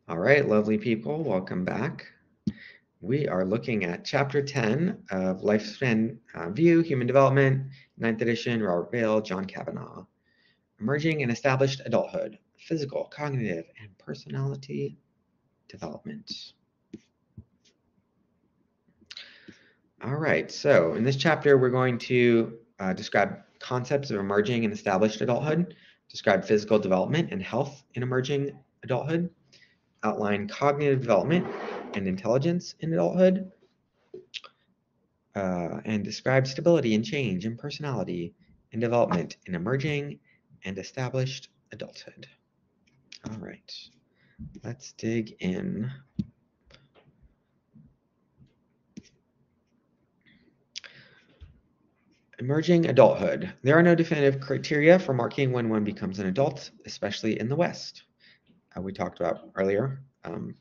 All right, lovely people, welcome back. We are looking at Chapter 10 of Lifespan View, Human Development, 9th edition, Robert Vail, John Cavanaugh. Emerging and Established Adulthood, Physical, Cognitive, and Personality Development. All right, so in this chapter, we're going to describe concepts of emerging and established adulthood, describe physical development and health in emerging adulthood, outline cognitive development and intelligence in adulthood, and describe stability and change in personality and development in emerging and established adulthood. All right, let's dig in. Emerging adulthood. There are no definitive criteria for marking when one becomes an adult, especially in the West. We talked about earlier,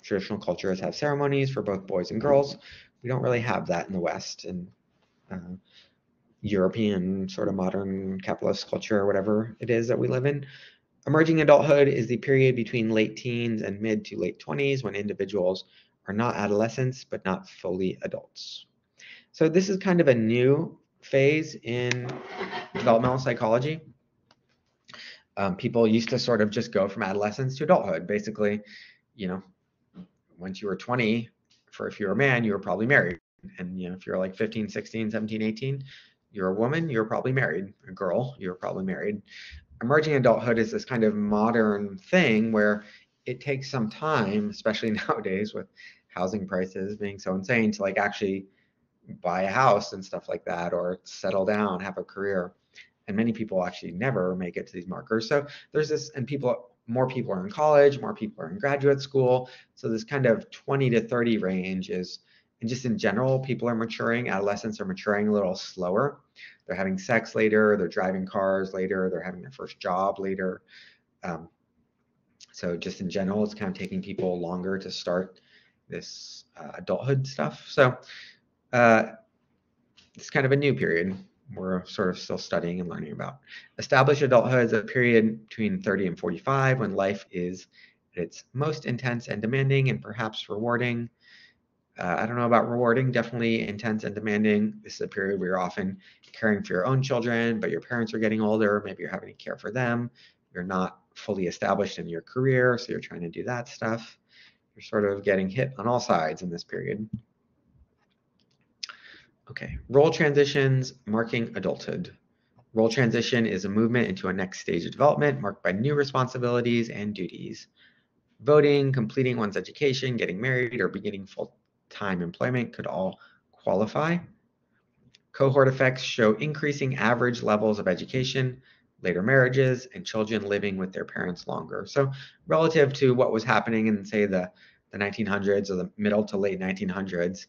traditional cultures have ceremonies for both boys and girls. We don't really have that in the West, and European sort of modern capitalist culture or whatever it is that we live in. Emerging adulthood is the period between late teens and mid to late 20s when individuals are not adolescents but not fully adults. So this is kind of a new phase in developmental psychology. People used to sort of just go from adolescence to adulthood. Basically, you know, once you were 20, if you were a man, you were probably married. And if you're like 15, 16, 17, 18, you're a woman, you're probably married. A girl, you're probably married. Emerging adulthood is this kind of modern thing where it takes some time, especially nowadays with housing prices being so insane, to like actually buy a house and stuff like that, or settle down, have a career. And many people actually never make it to these markers. So there's this, and more people are in college, more people are in graduate school. So this kind of 20 to 30 range is, and just in general, people are maturing. Adolescents are maturing a little slower. They're having sex later, they're driving cars later, they're having their first job later. So just in general, it's kind of taking people longer to start this adulthood stuff. So it's kind of a new period we're sort of still studying and learning about. Established adulthood is a period between 30 and 45 when life is at its most intense and demanding and perhaps rewarding. I don't know about rewarding, definitely intense and demanding. This is a period where you're often caring for your own children, but your parents are getting older. Maybe you're having to care for them. You're not fully established in your career, so you're trying to do that stuff. You're sort of getting hit on all sides in this period. Okay, role transitions marking adulthood. Role transition is a movement into a next stage of development marked by new responsibilities and duties. Voting, completing one's education, getting married, or beginning full-time employment could all qualify. Cohort effects show increasing average levels of education, later marriages, and children living with their parents longer. So relative to what was happening in, say, the 1900s or the middle to late 1900s,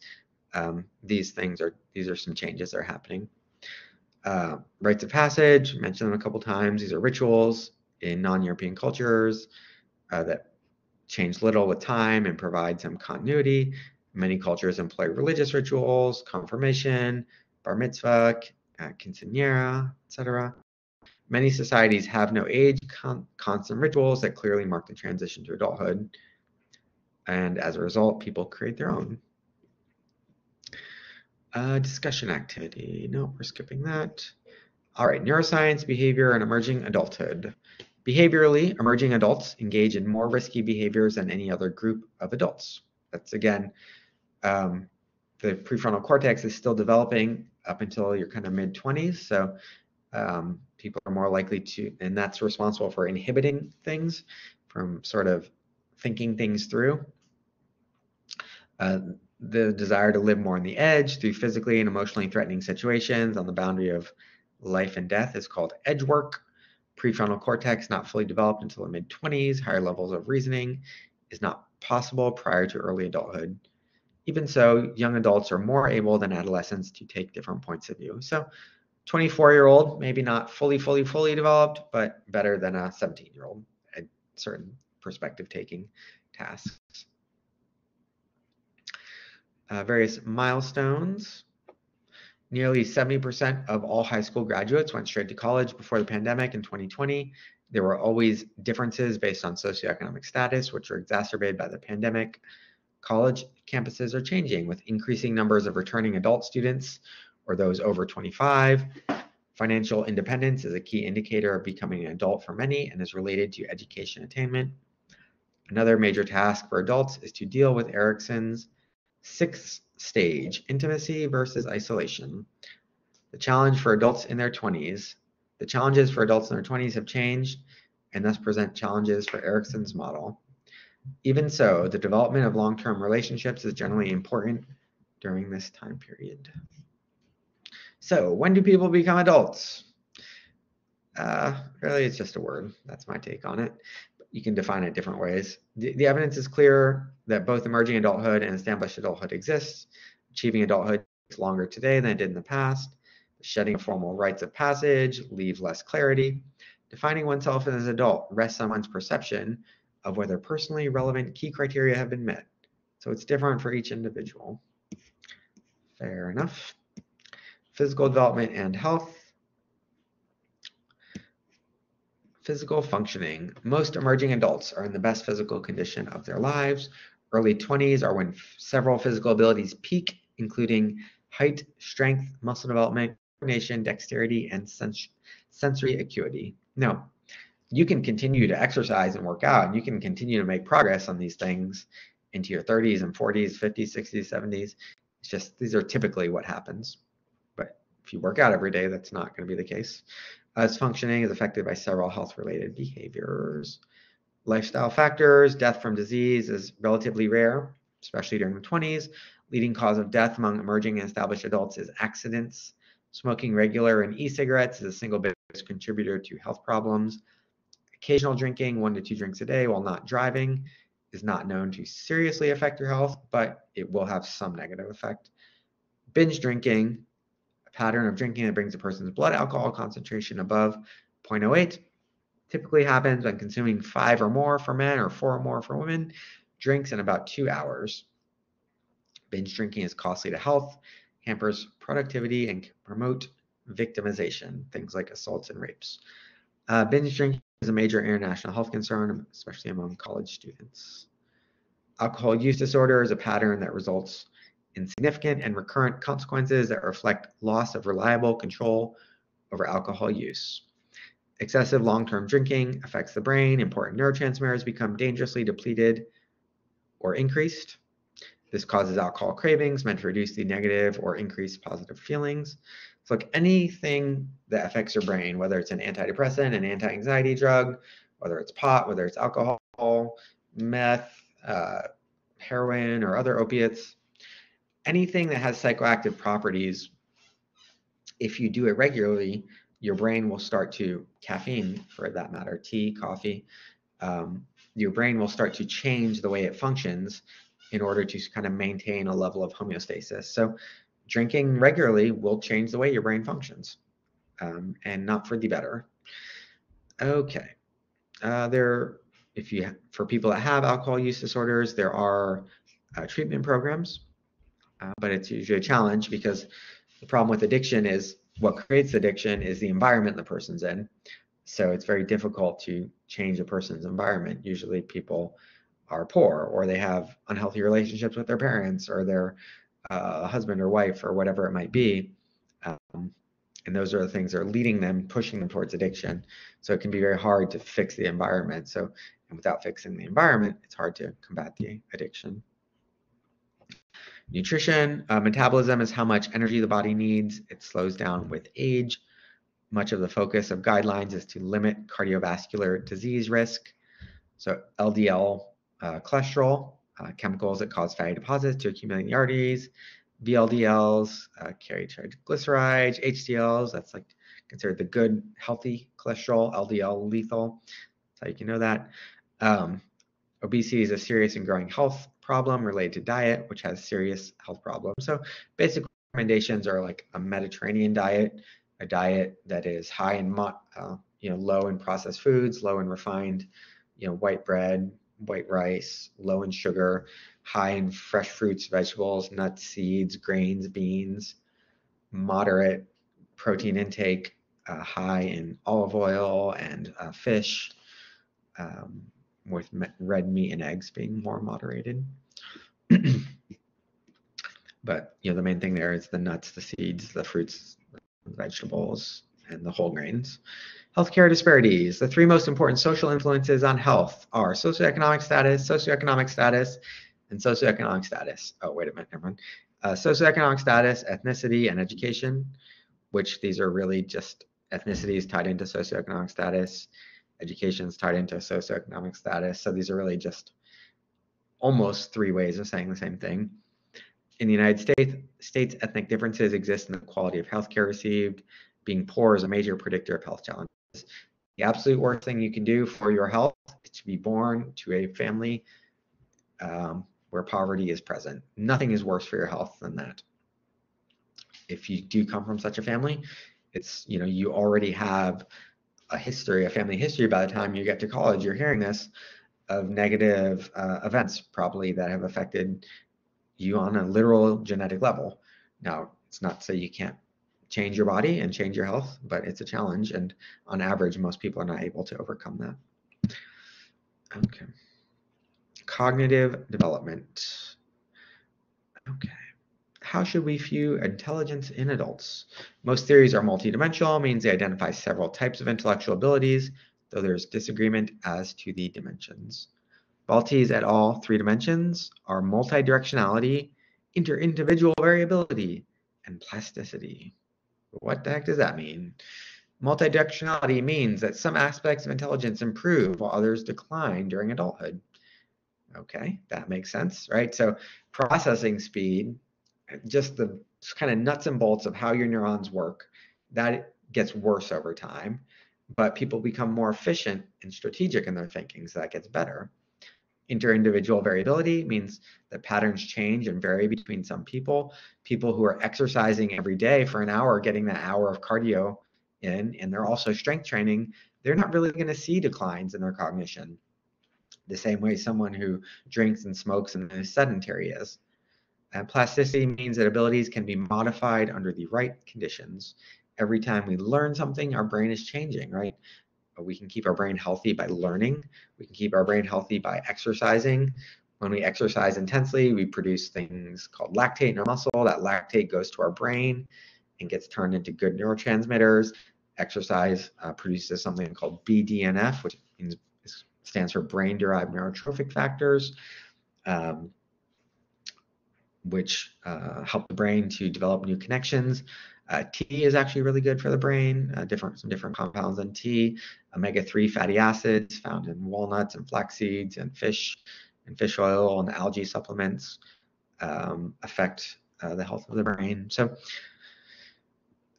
these are some changes that are happening. Rites of passage, mentioned them a couple times. These are rituals in non-European cultures that change little with time and provide some continuity. Many cultures employ religious rituals, confirmation, bar mitzvah, quinceañera, etc. Many societies have no age, constant rituals that clearly mark the transition to adulthood. And as a result, people create their own. Discussion activity. No, we're skipping that. All right, neuroscience, behavior, and emerging adulthood. Behaviorally, emerging adults engage in more risky behaviors than any other group of adults. That's, again, the prefrontal cortex is still developing up until your kind of mid-20s. So people are more likely to, and that's responsible for inhibiting things from sort of thinking things through. The desire to live more on the edge through physically and emotionally threatening situations on the boundary of life and death is called edge work. Prefrontal cortex not fully developed until the mid-20s. Higher levels of reasoning is not possible prior to early adulthood. Even so, young adults are more able than adolescents to take different points of view. So 24-year-old, maybe not fully developed, but better than a 17-year-old at certain perspective-taking tasks. Various milestones. Nearly 70% of all high school graduates went straight to college before the pandemic in 2020. There were always differences based on socioeconomic status, which were exacerbated by the pandemic. College campuses are changing with increasing numbers of returning adult students or those over 25. Financial independence is a key indicator of becoming an adult for many and is related to education attainment. Another major task for adults is to deal with Erikson's sixth stage, intimacy versus isolation. The challenge for adults in their 20s. The challenges for adults in their 20s have changed and thus present challenges for Erikson's model. Even so, the development of long-term relationships is generally important during this time period. So, when do people become adults? Really, it's just a word. That's my take on it. You can define it different ways. The evidence is clear that both emerging adulthood and established adulthood exists. Achieving adulthood takes longer today than it did in the past. The shedding of formal rites of passage leaves less clarity. Defining oneself as an adult rests on one's perception of whether personally relevant key criteria have been met. So it's different for each individual. Fair enough. Physical development and health. Physical functioning. Most emerging adults are in the best physical condition of their lives. Early 20s are when several physical abilities peak, including height, strength, muscle development, coordination, dexterity, and sensory acuity. No, you can continue to exercise and work out, and you can continue to make progress on these things into your 30s and 40s, 50s, 60s, 70s. It's just these are typically what happens. But if you work out every day, that's not going to be the case. As functioning is affected by several health-related behaviors. Lifestyle factors. Death from disease is relatively rare, especially during the 20s. Leading cause of death among emerging and established adults is accidents. Smoking regular and e-cigarettes is a single biggest contributor to health problems. Occasional drinking, 1 to 2 drinks a day while not driving, is not known to seriously affect your health, but it will have some negative effect. Binge drinking, a pattern of drinking that brings a person's blood alcohol concentration above 0.08, typically happens when consuming 5 or more for men or 4 or more for women, drinks in about 2 hours. Binge drinking is costly to health, hampers productivity, and can promote victimization, things like assaults and rapes. Binge drinking is a major international health concern, especially among college students. Alcohol use disorder is a pattern that results in significant and recurrent consequences that reflect loss of reliable control over alcohol use. Excessive long-term drinking affects the brain. Important neurotransmitters become dangerously depleted or increased. This causes alcohol cravings meant to reduce the negative or increase positive feelings. So like anything that affects your brain, whether it's an antidepressant, an anti-anxiety drug, whether it's pot, whether it's alcohol, meth, heroin, or other opiates, anything that has psychoactive properties, if you do it regularly, your brain will start to, caffeine for that matter, tea, coffee, your brain will start to change the way it functions in order to kind of maintain a level of homeostasis. So drinking regularly will change the way your brain functions, and not for the better. Okay. For people that have alcohol use disorders, there are treatment programs, but it's usually a challenge because the problem with addiction is what creates addiction is the environment the person's in. So it's very difficult to change a person's environment. Usually people are poor, or they have unhealthy relationships with their parents or their husband or wife or whatever it might be. And those are the things that are leading them, pushing them towards addiction. So it can be very hard to fix the environment. So, and without fixing the environment, it's hard to combat the addiction. Nutrition, metabolism is how much energy the body needs. It slows down with age. Much of the focus of guidelines is to limit cardiovascular disease risk. So LDL cholesterol, chemicals that cause fatty deposits to accumulate in the arteries. VLDLs carry triglycerides. HDLs, that's like considered the good, healthy cholesterol. LDL, lethal. That's how you can know that. Obesity is a serious and growing health problem related to diet, which has serious health problems. So basic recommendations are like a Mediterranean diet, a diet that is high in low in processed foods, low in refined, white bread, white rice, low in sugar, high in fresh fruits, vegetables, nuts, seeds, grains, beans, moderate protein intake, high in olive oil and fish, with red meat and eggs being more moderated. But the main thing there is the nuts, the seeds, the fruits, the vegetables, and the whole grains. Healthcare disparities. The three most important social influences on health are socioeconomic status, and socioeconomic status. Oh, wait a minute, never mind. Socioeconomic status, ethnicity, and education, which these are really just ethnicity is tied into socioeconomic status, education is tied into socioeconomic status. So these are really just almost three ways of saying the same thing. In the United States, ethnic differences exist in the quality of healthcare received. Being poor is a major predictor of health challenges. The absolute worst thing you can do for your health is to be born to a family where poverty is present. Nothing is worse for your health than that. If you do come from such a family, it's, you already have a family history by the time you get to college, you're hearing this, of negative events probably that have affected you on a literal genetic level. Now, it's not to say you can't change your body and change your health, but it's a challenge, and on average, most people are not able to overcome that. Okay. Cognitive development. Okay. How should we view intelligence in adults? Most theories are multidimensional, means they identify several types of intellectual abilities, though there's disagreement as to the dimensions. Baltes et al. 3 dimensions are multidirectionality, inter-individual variability, and plasticity. What the heck does that mean? Multidirectionality means that some aspects of intelligence improve while others decline during adulthood. Okay, that makes sense, right? So processing speed, just the kind of nuts and bolts of how your neurons work, that gets worse over time, but people become more efficient and strategic in their thinking, so that gets better. Inter-individual variability means that patterns change and vary between some people. People who are exercising every day for an hour, getting that hour of cardio in, and they're also strength training, they're not really going to see declines in their cognition the same way someone who drinks and smokes and is sedentary is. And plasticity means that abilities can be modified under the right conditions. Every time we learn something, our brain is changing, right? We can keep our brain healthy by learning. We can keep our brain healthy by exercising. When we exercise intensely, we produce things called lactate in our muscle. That lactate goes to our brain and gets turned into good neurotransmitters. Exercise produces something called BDNF, which stands for brain-derived neurotrophic factors, which help the brain to develop new connections. Tea is actually really good for the brain, some different compounds in tea. Omega-3 fatty acids found in walnuts and flax seeds and fish oil and algae supplements affect the health of the brain. So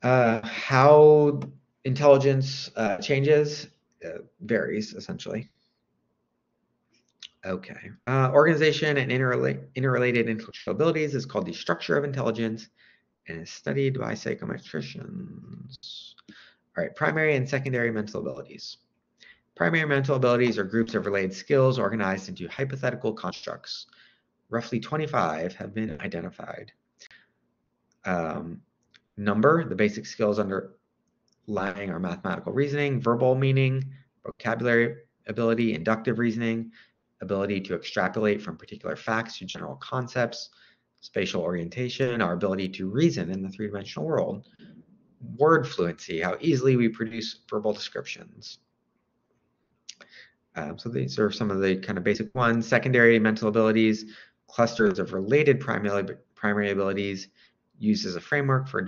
how intelligence changes varies, essentially. Okay. Organization and interrelated intellectual abilities is called the structure of intelligence and is studied by psychometricians. All right, primary and secondary mental abilities. Primary mental abilities are groups of related skills organized into hypothetical constructs. Roughly 25 have been identified. Number, the basic skills underlying our mathematical reasoning, verbal meaning, vocabulary ability, inductive reasoning, ability to extrapolate from particular facts to general concepts, spatial orientation, our ability to reason in the three-dimensional world, word fluency, how easily we produce verbal descriptions. So these are some of the kind of basic ones. Secondary mental abilities, clusters of related primary abilities used as a framework for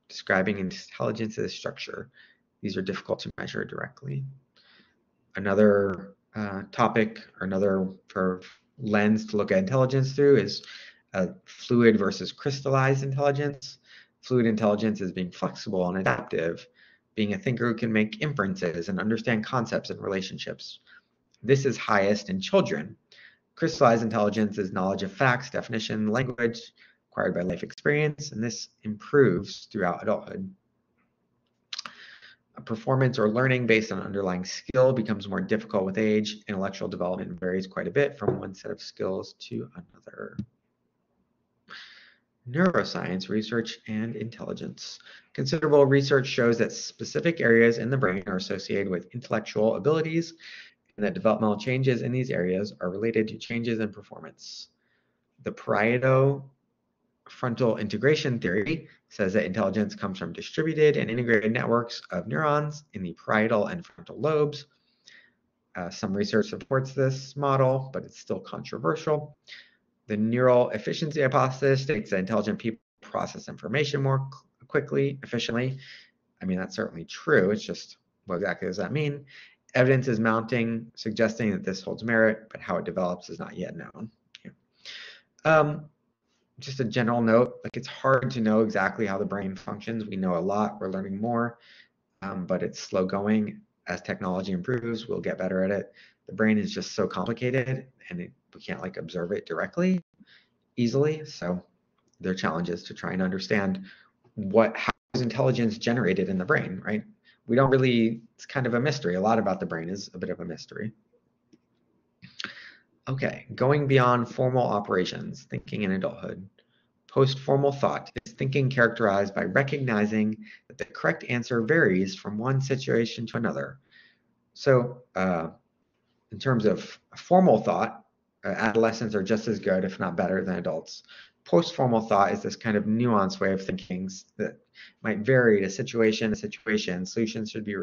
describing intelligence's structure. These are difficult to measure directly. Another topic or another lens to look at intelligence through is fluid versus crystallized intelligence. Fluid intelligence is being flexible and adaptive, being a thinker who can make inferences and understand concepts and relationships. This is highest in children. Crystallized intelligence is knowledge of facts, definition, language acquired by life experience, and this improves throughout adulthood. Performance or learning based on underlying skill becomes more difficult with age. Intellectual development varies quite a bit from one set of skills to another. neuroscience research and intelligence. Considerable research shows that specific areas in the brain are associated with intellectual abilities and that developmental changes in these areas are related to changes in performance. The parieto frontal integration theory says that intelligence comes from distributed and integrated networks of neurons in the parietal and frontal lobes. Some research supports this model, but it's still controversial. The neural efficiency hypothesis states that intelligent people process information more quickly, efficiently. I mean, that's certainly true. It's just, what exactly does that mean? Evidence is mounting, suggesting that this holds merit, but how it develops is not yet known. Just a general note, like it's hard to know exactly how the brain functions. We know a lot, we're learning more, but it's slow going. As technology improves, we'll get better at it. The brain is just so complicated and we can't like observe it directly easily. So there are challenges to try and understand how is intelligence generated in the brain, right? We don't really, it's kind of a mystery. A lot about the brain is a bit of a mystery. Okay, going beyond formal operations, thinking in adulthood. Post-formal thought is thinking characterized by recognizing that the correct answer varies from one situation to another. So in terms of formal thought, adolescents are just as good, if not better, than adults. Post-formal thought is this kind of nuanced way of thinking that might vary to situation to situation. Solutions should be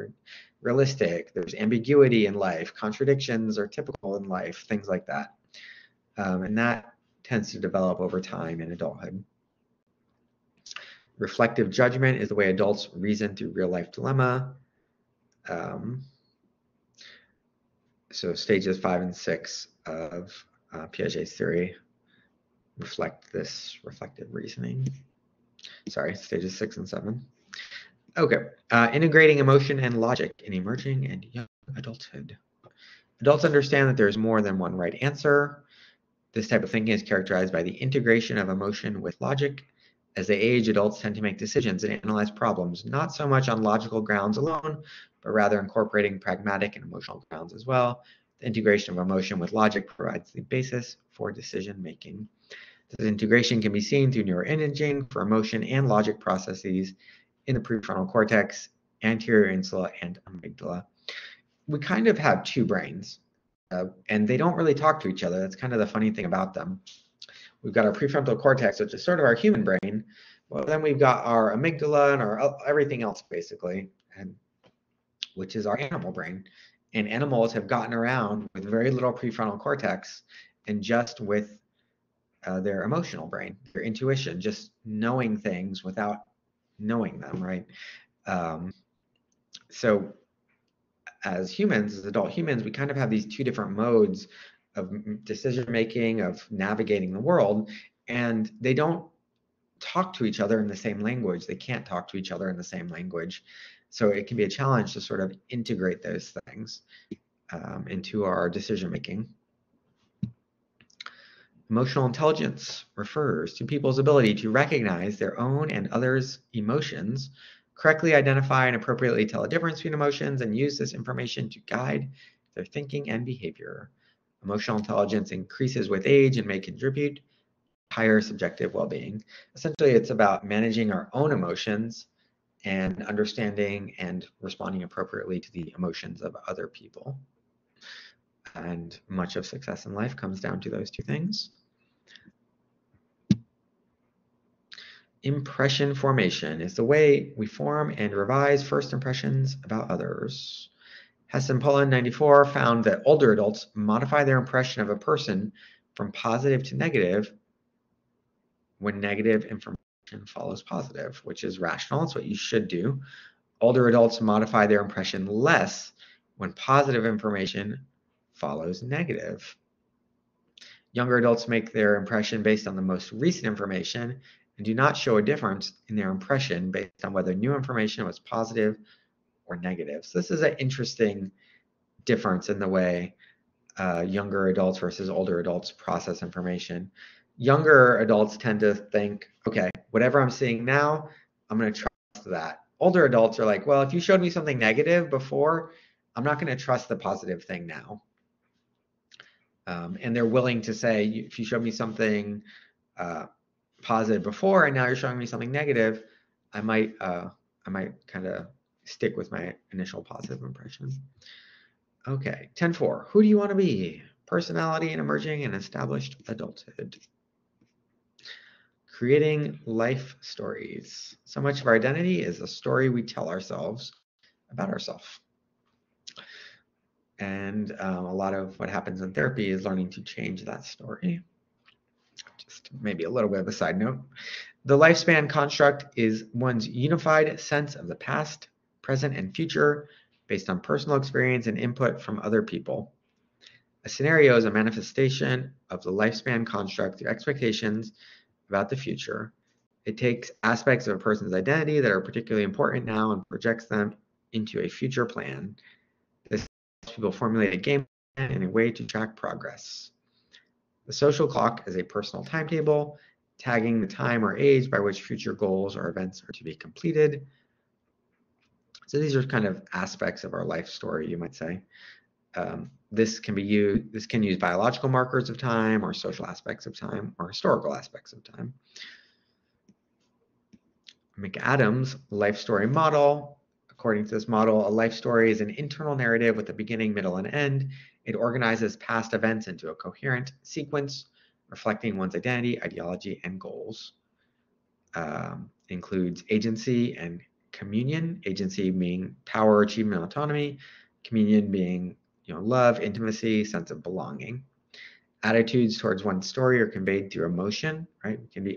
realistic. There's ambiguity in life. Contradictions are typical in life, things like that. And that tends to develop over time in adulthood. Reflective judgment is the way adults reason through real-life dilemma. So stages 5 and 6 of Piaget's theory reflect this reflective reasoning. Sorry, stages 6 and 7. Okay, integrating emotion and logic in emerging and young adulthood. Adults understand that there's more than one right answer. This type of thinking is characterized by the integration of emotion with logic. As they age, adults tend to make decisions and analyze problems, not so much on logical grounds alone, but rather incorporating pragmatic and emotional grounds as well. The integration of emotion with logic provides the basis for decision making. This integration can be seen through neuroimaging for emotion and logic processes in the prefrontal cortex, anterior insula, and amygdala. We kind of have two brains, and they don't really talk to each other. That's kind of the funny thing about them. We've got our prefrontal cortex, which is sort of our human brain. Well, then we've got our amygdala and our everything else, basically, which is our animal brain. And animals have gotten around with very little prefrontal cortex and just with their emotional brain, their intuition, just knowing things without knowing them, right? So as humans, as adult humans, we kind of have these two different modes of decision making, of navigating the world, and they don't talk to each other in the same language. They can't talk to each other in the same language. So it can be a challenge to sort of integrate those things into our decision making. Emotional intelligence refers to people's ability to recognize their own and others' emotions, correctly identify and appropriately tell the difference between emotions, and use this information to guide their thinking and behavior. Emotional intelligence increases with age and may contribute to higher subjective well-being. Essentially, it's about managing our own emotions and understanding and responding appropriately to the emotions of other people. And much of success in life comes down to those two things. Impression formation is the way we form and revise first impressions about others. Hessenpolen 94 found that older adults modify their impression of a person from positive to negative when negative information follows positive, which is rational. It's what you should do. Older adults modify their impression less when positive information follows negative. Younger adults make their impression based on the most recent information and do not show a difference in their impression based on whether new information was positive or negative. So this is an interesting difference in the way younger adults versus older adults process information. Younger adults tend to think, okay, whatever I'm seeing now, I'm going to trust that. Older adults are like, well, if you showed me something negative before, I'm not going to trust the positive thing now. And they're willing to say, if you show me something positive before and now you're showing me something negative, I might kind of stick with my initial positive impression. Okay, 10-4. Who do you want to be? Personality in emerging and established adulthood. Creating life stories. So much of our identity is a story we tell ourselves about ourselves. And a lot of what happens in therapy is learning to change that story. Just maybe a little bit of a side note. The lifespan construct is one's unified sense of the past, present, and future based on personal experience and input from other people. A scenario is a manifestation of the lifespan construct through expectations about the future. It takes aspects of a person's identity that are particularly important now and projects them into a future plan. This helps people formulate a game plan and a way to track progress. The social clock is a personal timetable, tagging the time or age by which future goals or events are to be completed. So these are kind of aspects of our life story, you might say. This can use biological markers of time or social aspects of time or historical aspects of time. McAdams' life story model. According to this model, a life story is an internal narrative with a beginning, middle, and end. It organizes past events into a coherent sequence, reflecting one's identity, ideology, and goals. Includes agency and communion. Agency being power, achievement, autonomy. Communion being love, intimacy, sense of belonging. Attitudes towards one's story are conveyed through emotion, right? We can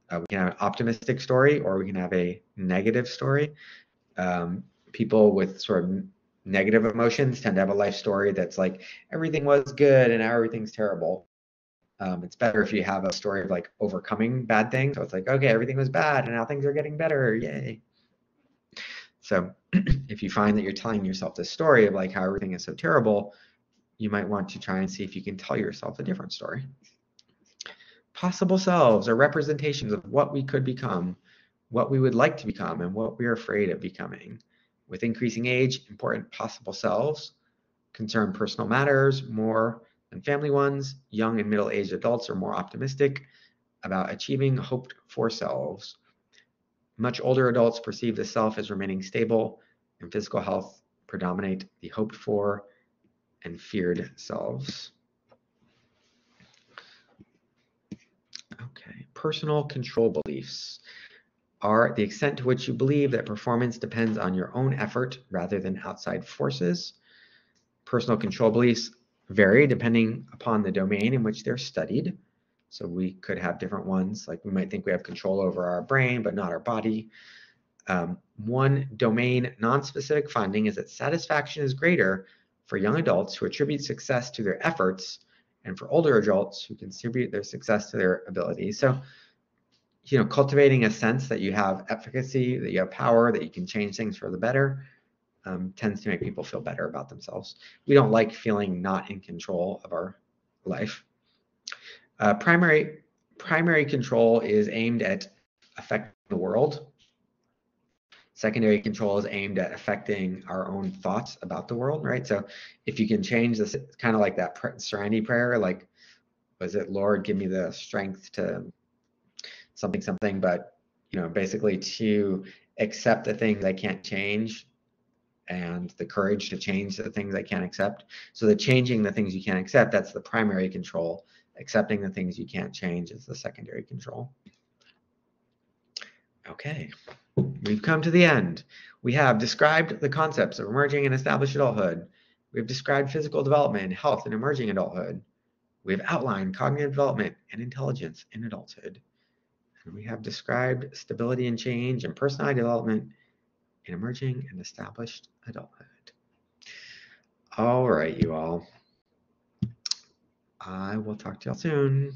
have an optimistic story or we can have a negative story. People with sort of negative emotions tend to have a life story that's like everything was good and now everything's terrible. It's better if you have a story of like overcoming bad things. So it's like, okay, everything was bad and now things are getting better. Yay. So if you find that you're telling yourself this story of like how everything is so terrible, you might want to try and see if you can tell yourself a different story. Possible selves are representations of what we could become, what we would like to become, and what we are afraid of becoming. With increasing age, important possible selves concern personal matters more than family ones. Young and middle-aged adults are more optimistic about achieving hoped-for selves. Much older adults perceive the self as remaining stable, and physical health predominate the hoped-for and feared selves. Okay, personal control beliefs are the extent to which you believe that performance depends on your own effort rather than outside forces. Personal control beliefs vary depending upon the domain in which they're studied. So we could have different ones, like we might think we have control over our brain, but not our body. One domain non-specific finding is that satisfaction is greater for young adults who attribute success to their efforts and for older adults who contribute their success to their abilities. So, cultivating a sense that you have efficacy, that you have power, that you can change things for the better tends to make people feel better about themselves. We don't like feeling not in control of our life. Primary control is aimed at affecting the world. Secondary control is aimed at affecting our own thoughts about the world, right? So if you can change this, it's kind of like that serenity prayer, like, was it, Lord, give me the strength to something, but, basically to accept the things I can't change and the courage to change the things I can't accept. So the changing the things you can't accept, that's the primary control. Accepting the things you can't change is the secondary control. Okay, we've come to the end. We have described the concepts of emerging and established adulthood. We've described physical development, health, and emerging adulthood. We've outlined cognitive development and intelligence in adulthood. And we have described stability and change and personality development in emerging and established adulthood. All right, you all. I will talk to y'all soon.